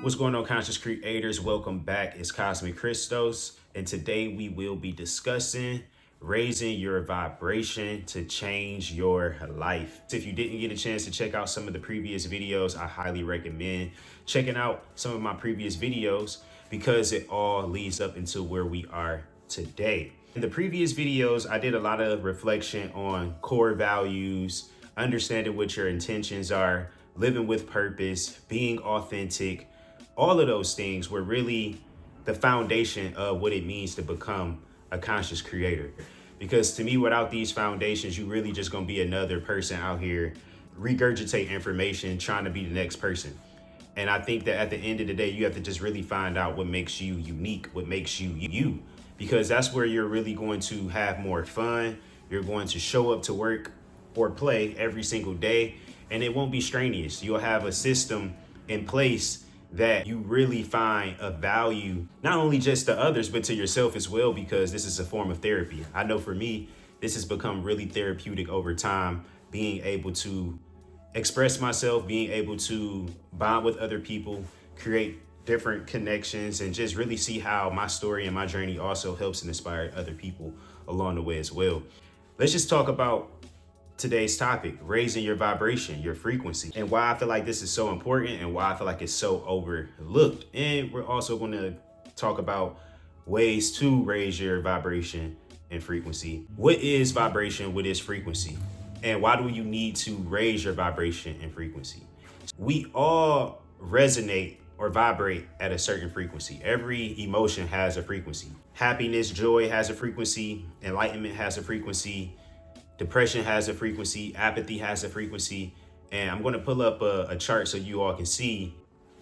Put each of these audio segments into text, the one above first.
What's going on, conscious creators? Welcome back. It's Cosmic Christos, and today we will be discussing raising your vibration to change your life. If you didn't get a chance to check out some of the previous videos, I highly recommend checking out some of my previous videos because it all leads up into where we are today. In the previous videos, I did a lot of reflection on core values, understanding what your intentions are, living with purpose, being authentic. All of those things were really the foundation of what it means to become a conscious creator. Because to me, without these foundations, you really just gonna be another person out here regurgitate information, trying to be the next person. And I think that at the end of the day, you have to just really find out what makes you unique, what makes you you, because that's where you're really going to have more fun. You're going to show up to work or play every single day, and it won't be strenuous. You'll have a system in place that you really find of value, not only just to others, but to yourself as well, because this is a form of therapy. I know for me, this has become really therapeutic over time, being able to express myself, being able to bond with other people, create different connections, and just really see how my story and my journey also helps and inspire other people along the way as well. Let's just talk about today's topic, raising your vibration, your frequency, and why I feel like this is so important and why I feel like it's so overlooked. And we're also going to talk about ways to raise your vibration and frequency. What is vibration? What is frequency? And why do you need to raise your vibration and frequency? We all resonate or vibrate at a certain frequency. Every emotion has a frequency. Happiness, joy has a frequency. Enlightenment has a frequency. Depression has a frequency, apathy has a frequency, and I'm going to pull up a chart so you all can see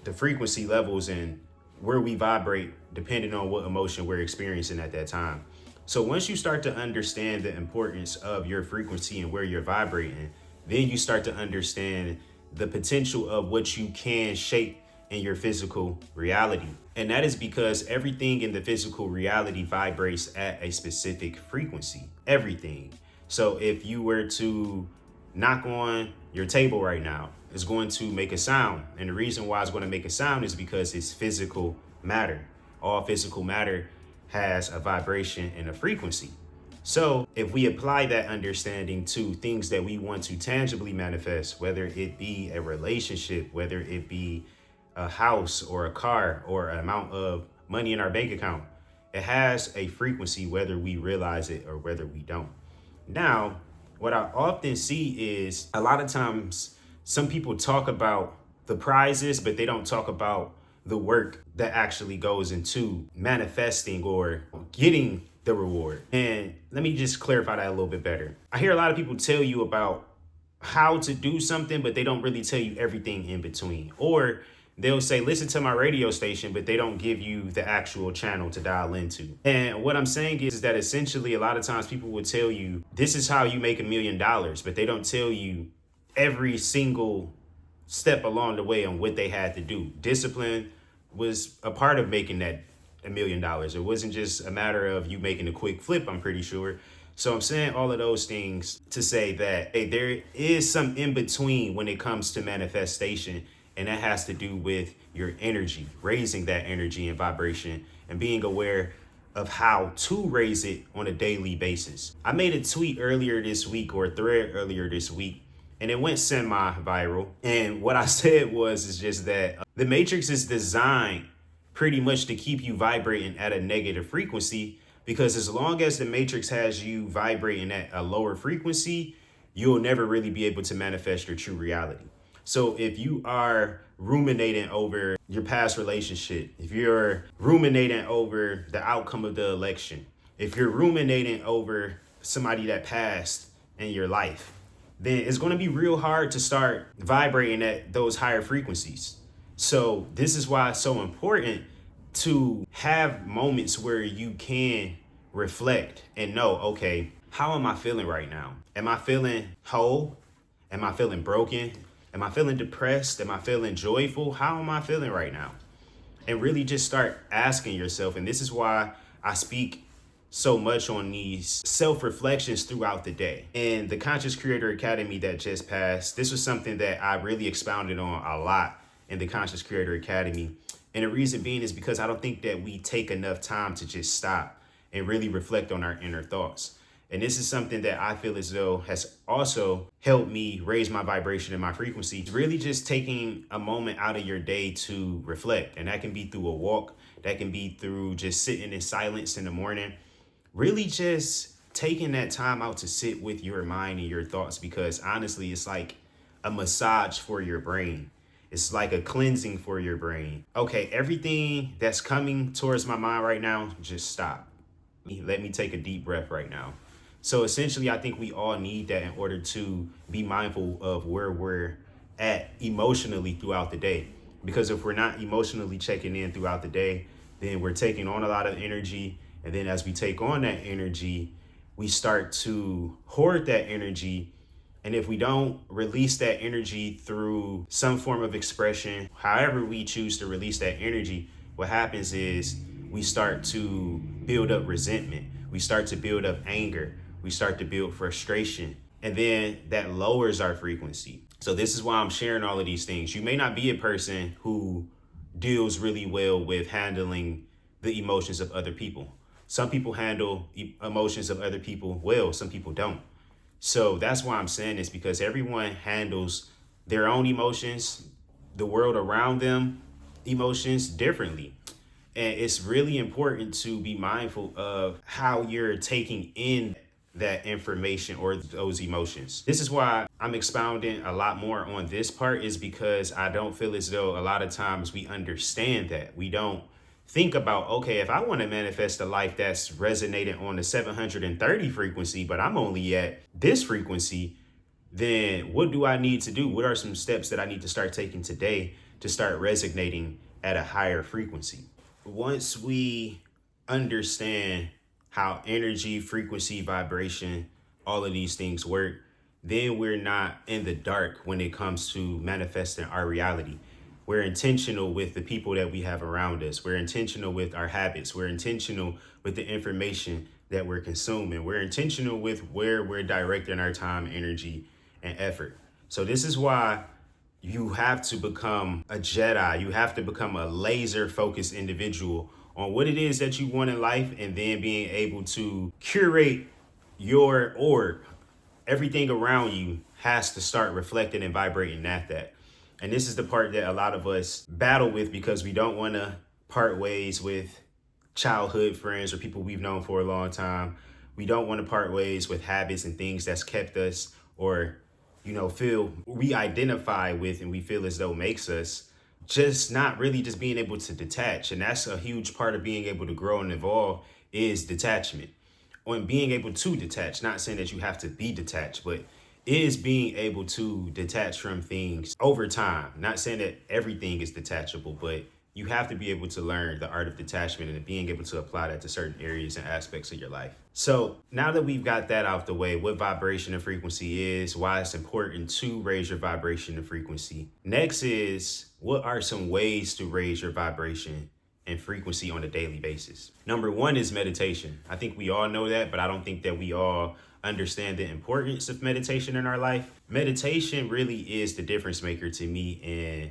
the frequency levels and where we vibrate depending on what emotion we're experiencing at that time. So once you start to understand the importance of your frequency and where you're vibrating, then you start to understand the potential of what you can shape in your physical reality. And that is because everything in the physical reality vibrates at a specific frequency, everything. So if you were to knock on your table right now, it's going to make a sound. And the reason why it's going to make a sound is because it's physical matter. All physical matter has a vibration and a frequency. So if we apply that understanding to things that we want to tangibly manifest, whether it be a relationship, whether it be a house or a car or an amount of money in our bank account, it has a frequency whether we realize it or whether we don't. Now, what I often see is a lot of times some people talk about the prizes, but they don't talk about the work that actually goes into manifesting or getting the reward. And let me just clarify that a little bit better. I hear a lot of people tell you about how to do something, but they don't really tell you everything in between. Or they'll say, listen to my radio station, but they don't give you the actual channel to dial into. And what I'm saying is that essentially a lot of times people will tell you, this is how you make $1 million, but they don't tell you every single step along the way on what they had to do. Discipline was a part of making that $1 million. It wasn't just a matter of you making a quick flip, I'm pretty sure. So I'm saying all of those things to say that, hey, there is some in between when it comes to manifestation. And that has to do with your energy, raising that energy and vibration and being aware of how to raise it on a daily basis. I made a tweet earlier this week or a thread earlier this week, and it went semi-viral. And what I said is just that the matrix is designed pretty much to keep you vibrating at a negative frequency, because as long as the matrix has you vibrating at a lower frequency, you'll never really be able to manifest your true reality. So if you are ruminating over your past relationship, if you're ruminating over the outcome of the election, if you're ruminating over somebody that passed in your life, then it's going to be real hard to start vibrating at those higher frequencies. So this is why it's so important to have moments where you can reflect and know, okay, how am I feeling right now? Am I feeling whole? Am I feeling broken? Am I feeling depressed? Am I feeling joyful? How am I feeling right now? And really just start asking yourself. And this is why I speak so much on these self-reflections throughout the day. And the Conscious Creator Academy that just passed, this was something that I really expounded on a lot in the Conscious Creator Academy. And the reason being is because I don't think that we take enough time to just stop and really reflect on our inner thoughts. And this is something that I feel as though has also helped me raise my vibration and my frequency. Really just taking a moment out of your day to reflect. And that can be through a walk. That can be through just sitting in silence in the morning. Really just taking that time out to sit with your mind and your thoughts, because honestly, it's like a massage for your brain. It's like a cleansing for your brain. Okay, everything that's coming towards my mind right now, just stop. Let me take a deep breath right now. So essentially, I think we all need that in order to be mindful of where we're at emotionally throughout the day. Because if we're not emotionally checking in throughout the day, then we're taking on a lot of energy. And then as we take on that energy, we start to hoard that energy. And if we don't release that energy through some form of expression, however we choose to release that energy, what happens is we start to build up resentment. We start to build up anger. We start to build frustration. And then that lowers our frequency. So this is why I'm sharing all of these things. You may not be a person who deals really well with handling the emotions of other people. Some people handle emotions of other people well, some people don't. So that's why I'm saying this, because everyone handles their own emotions, the world around them, emotions differently. And it's really important to be mindful of how you're taking in that information or those emotions. This is why I'm expounding a lot more on this part, is because I don't feel as though a lot of times we understand that. We don't think about, okay, if I want to manifest a life that's resonating on the 730 frequency, but I'm only at this frequency, then what do I need to do? What are some steps that I need to start taking today to start resonating at a higher frequency? Once we understand how energy, frequency, vibration, all of these things work, then we're not in the dark when it comes to manifesting our reality. We're intentional with the people that we have around us. We're intentional with our habits. We're intentional with the information that we're consuming. We're intentional with where we're directing our time, energy, and effort. So this is why you have to become a Jedi. You have to become a laser focused individual on what it is that you want in life, and then being able to curate your orb. Everything around you has to start reflecting and vibrating at that. And this is the part that a lot of us battle with, because we don't want to part ways with childhood friends or people we've known for a long time. We don't want to part ways with habits and things that's kept us, or feel we identify with and we feel as though makes us just not really just being able to detach. And that's a huge part of being able to grow and evolve, is detachment. On being able to detach, not saying that you have to be detached, but is being able to detach from things over time. Not saying that everything is detachable, but you have to be able to learn the art of detachment and being able to apply that to certain areas and aspects of your life. So now that we've got that out the way, what vibration and frequency is, why it's important to raise your vibration and frequency. Next is, what are some ways to raise your vibration and frequency on a daily basis? Number one is meditation. I think we all know that, but I don't think that we all understand the importance of meditation in our life. Meditation really is the difference maker to me in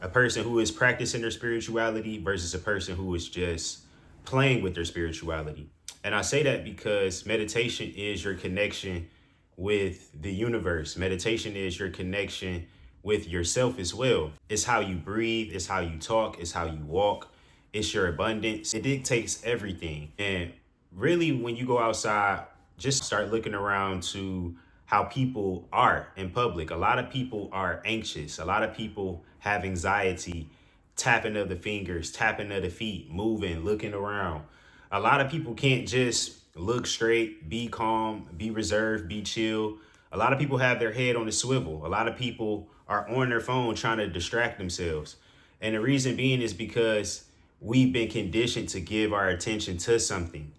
a person who is practicing their spirituality versus a person who is just playing with their spirituality. And I say that because meditation is your connection with the universe. Meditation is your connection with yourself as well. It's how you breathe, it's how you talk, it's how you walk, it's your abundance. It dictates everything. And really, when you go outside, just start looking around to how people are in public. A lot of people are anxious. A lot of people have anxiety, tapping of the fingers, tapping of the feet, moving, looking around. A lot of people can't just look straight, be calm, be reserved, be chill. A lot of people have their head on the swivel. A lot of people are on their phone trying to distract themselves. And the reason being is because we've been conditioned to give our attention to something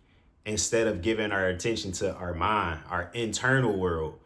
instead of giving our attention to our mind, our internal world.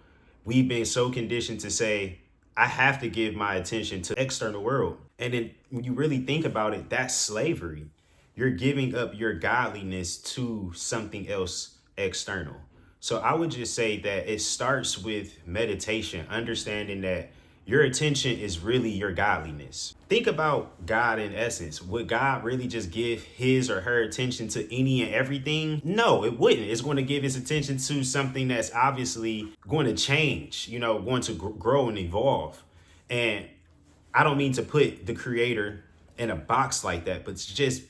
We've been so conditioned to say, I have to give my attention to the external world. And then when you really think about it, that's slavery. You're giving up your godliness to something else external. So I would just say that it starts with meditation, understanding that your attention is really your godliness. Think about God in essence. Would God really just give his or her attention to any and everything? No, it wouldn't. It's going to give his attention to something that's obviously going to change, going to grow and evolve. And I don't mean to put the creator in a box like that, but to just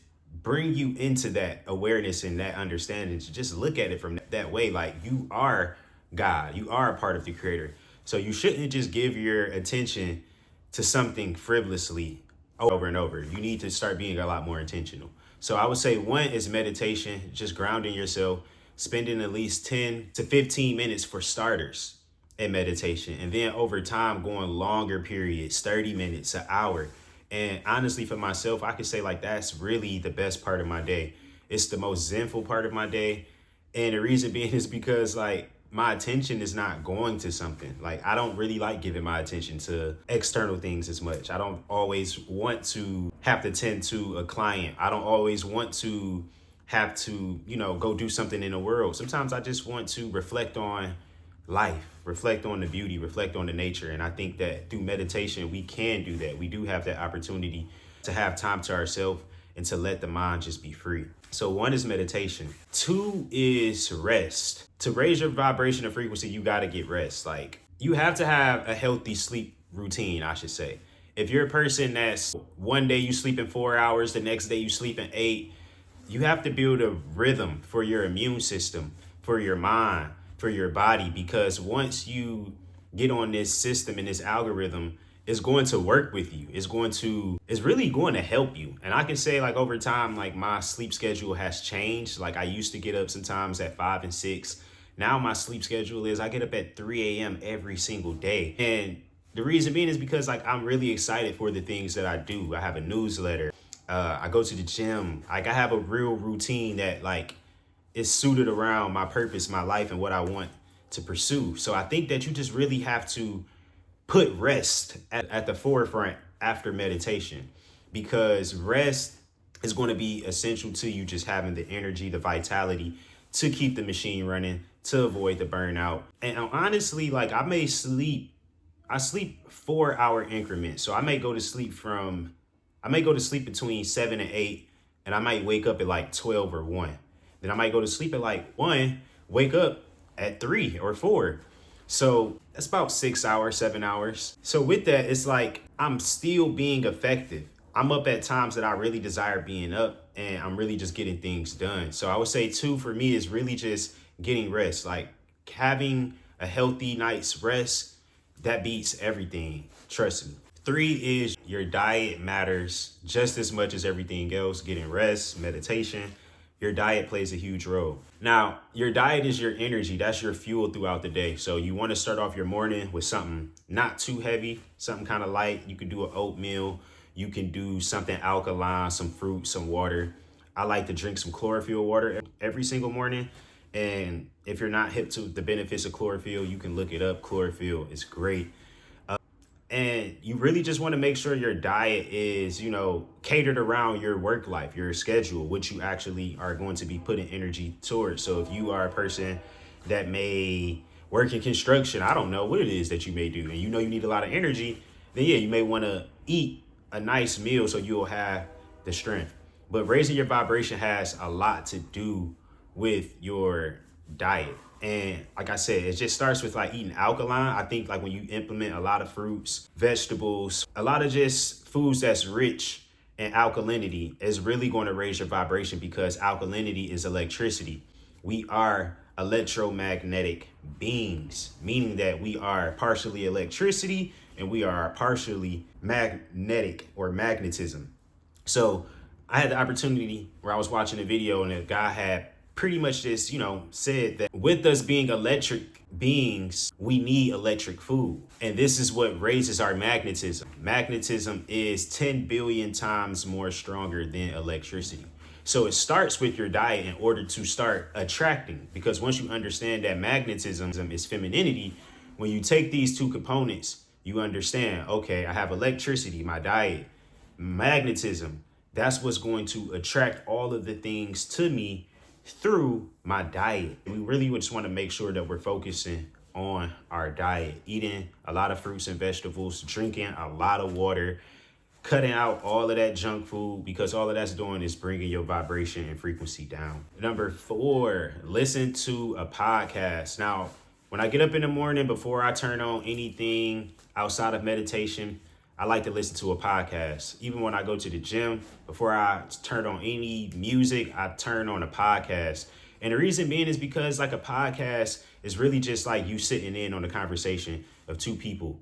bring you into that awareness and that understanding, to just look at it from that way. Like, you are God, you are a part of the creator. So you shouldn't just give your attention to something frivolously over and over. You need to start being a lot more intentional. So I would say one is meditation, just grounding yourself, spending at least 10 to 15 minutes for starters in meditation. And then over time, going longer periods, 30 minutes, an hour. And honestly, for myself, I could say like that's really the best part of my day. It's the most zenful part of my day. And the reason being is because like my attention is not going to something. Like, I don't really like giving my attention to external things as much. I don't always want to have to tend to a client. I don't always want to have to, go do something in the world. Sometimes I just want to reflect on life, reflect on the beauty, reflect on the nature. And I think that through meditation, we can do that. We do have that opportunity to have time to ourselves and to let the mind just be free. So one is meditation. Two is rest. To raise your vibration and frequency, you got to get rest. Like, you have to have a healthy sleep routine, I should say. If you're a person that's one day you sleep in 4 hours, the next day you sleep in 8, you have to build a rhythm for your immune system, for your mind, for your body, because once you get on this system and this algorithm, it's going to work with you. It's really going to help you. And I can say like over time, like my sleep schedule has changed. Like, I used to get up sometimes at 5 and 6. Now my sleep schedule is I get up at 3 a.m. every single day. And the reason being is because like I'm really excited for the things that I do. I have a newsletter. I go to the gym. Like, I have a real routine that like is suited around my purpose, my life, and what I want to pursue. So I think that you just really have to put rest at the forefront after meditation, because rest is going to be essential to you just having the energy, the vitality to keep the machine running, to avoid the burnout. And honestly, like I sleep 4-hour increments. So I may go to sleep between 7 and 8, and I might wake up at like 12 or 1. Then I might go to sleep at like 1, wake up at 3 or 4. So that's about 6 hours, 7 hours. So with that, it's like I'm still being effective. I'm up at times that I really desire being up, and I'm really just getting things done. So I would say 2 for me is really just getting rest, like having a healthy night's rest. That beats everything. Trust me. 3 is your diet matters just as much as everything else. Getting rest, meditation. Your diet plays a huge role. Now, your diet is your energy. That's your fuel throughout the day. So you want to start off your morning with something not too heavy, something kind of light. You can do an oatmeal. You can do something alkaline, some fruit, some water. I like to drink some chlorophyll water every single morning. And if you're not hip to the benefits of chlorophyll, you can look it up. Chlorophyll is great. And you really just want to make sure your diet is, catered around your work life, your schedule, which you actually are going to be putting energy towards. So if you are a person that may work in construction, I don't know what it is that you may do, and you need a lot of energy, then yeah, you may want to eat a nice meal so you'll have the strength. But raising your vibration has a lot to do with your diet. And like I said, it just starts with like eating alkaline. I think like when you implement a lot of fruits, vegetables, a lot of just foods that's rich in alkalinity is really going to raise your vibration, because alkalinity is electricity. We are electromagnetic beings, meaning that we are partially electricity and we are partially magnetic or magnetism. So I had the opportunity where I was watching a video and a guy had pretty much just, said that with us being electric beings, we need electric food. And this is what raises our magnetism. Magnetism is 10 billion times more stronger than electricity. So it starts with your diet in order to start attracting, because once you understand that magnetism is femininity, when you take these two components, you understand, okay, I have electricity, my diet, magnetism. That's what's going to attract all of the things to me through my diet. We really just want to make sure that we're focusing on our diet, eating a lot of fruits and vegetables, drinking a lot of water, cutting out all of that junk food, because all of that's doing is bringing your vibration and frequency down. Number 4, listen to a podcast. Now, when I get up in the morning, before I turn on anything outside of meditation, I like to listen to a podcast. Even when I go to the gym, before I turn on any music, I turn on a podcast. And the reason being is because like a podcast is really just like you sitting in on a conversation of two people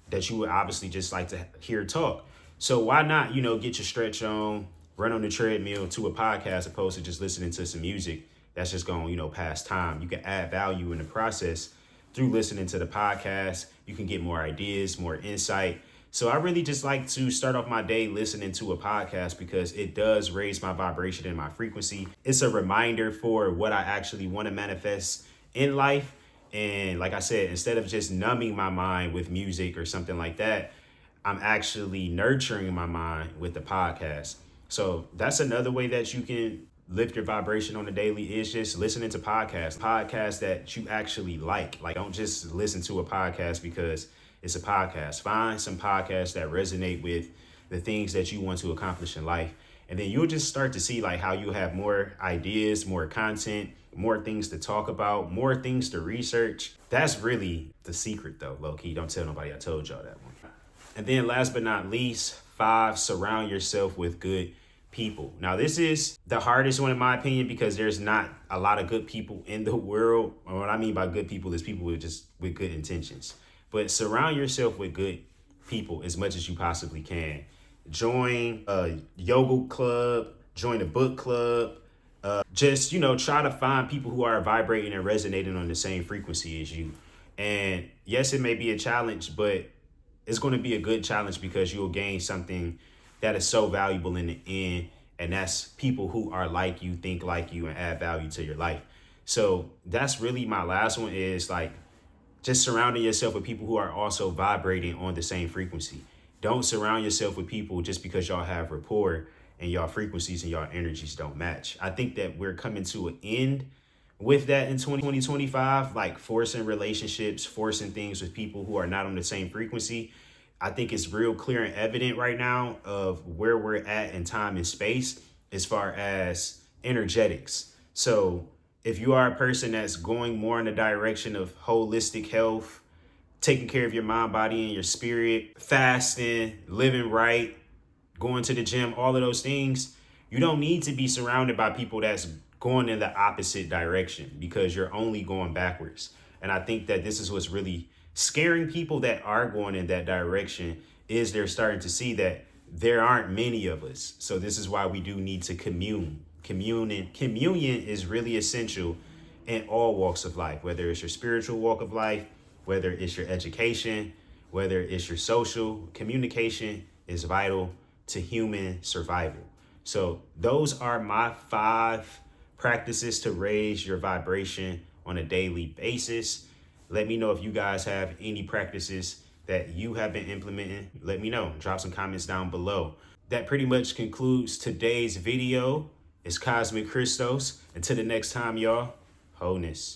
that you would obviously just like to hear talk. So why not, get your stretch on, run on the treadmill to a podcast opposed to just listening to some music that's just going, pass time. You can add value in the process through listening to the podcast. You can get more ideas, more insight. So I really just like to start off my day listening to a podcast because it does raise my vibration and my frequency. It's a reminder for what I actually want to manifest in life. And like I said, instead of just numbing my mind with music or something like that, I'm actually nurturing my mind with the podcast. So that's another way that you can lift your vibration on the daily, is just listening to podcasts that you actually like. Like, don't just listen to a podcast because it's a podcast. Find some podcasts that resonate with the things that you want to accomplish in life. And then you'll just start to see like how you have more ideas, more content, more things to talk about, more things to research. That's really the secret though, low key. Don't tell nobody I told y'all that one. And then last but not least, 5, surround yourself with good people. Now, this is the hardest one in my opinion because there's not a lot of good people in the world. And what I mean by good people is people with good intentions. But surround yourself with good people as much as you possibly can. Join a yoga club, join a book club. Just, try to find people who are vibrating and resonating on the same frequency as you. And yes, it may be a challenge, but it's going to be a good challenge because you'll gain something that is so valuable in the end. And that's people who are like you, think like you, and add value to your life. So that's really my last one, is like just surrounding yourself with people who are also vibrating on the same frequency. Don't surround yourself with people just because y'all have rapport and y'all frequencies and y'all energies don't match. I think that we're coming to an end with that in 2025, like forcing relationships, forcing things with people who are not on the same frequency. I think it's real clear and evident right now of where we're at in time and space as far as energetics. So if you are a person that's going more in the direction of holistic health, taking care of your mind, body, and your spirit, fasting, living right, going to the gym, all of those things, you don't need to be surrounded by people that's going in the opposite direction because you're only going backwards. And I think that this is what's really scaring people that are going in that direction, is they're starting to see that there aren't many of us. So this is why we do need to commune. Communion is really essential in all walks of life, whether it's your spiritual walk of life, whether it's your education, whether it's your social. Communication is vital to human survival. So those are my 5 practices to raise your vibration on a daily basis. Let me know if you guys have any practices that you have been implementing. Let me know. Drop some comments down below. That pretty much concludes today's video. It's Cosmic Christos. Until the next time, y'all, wholeness.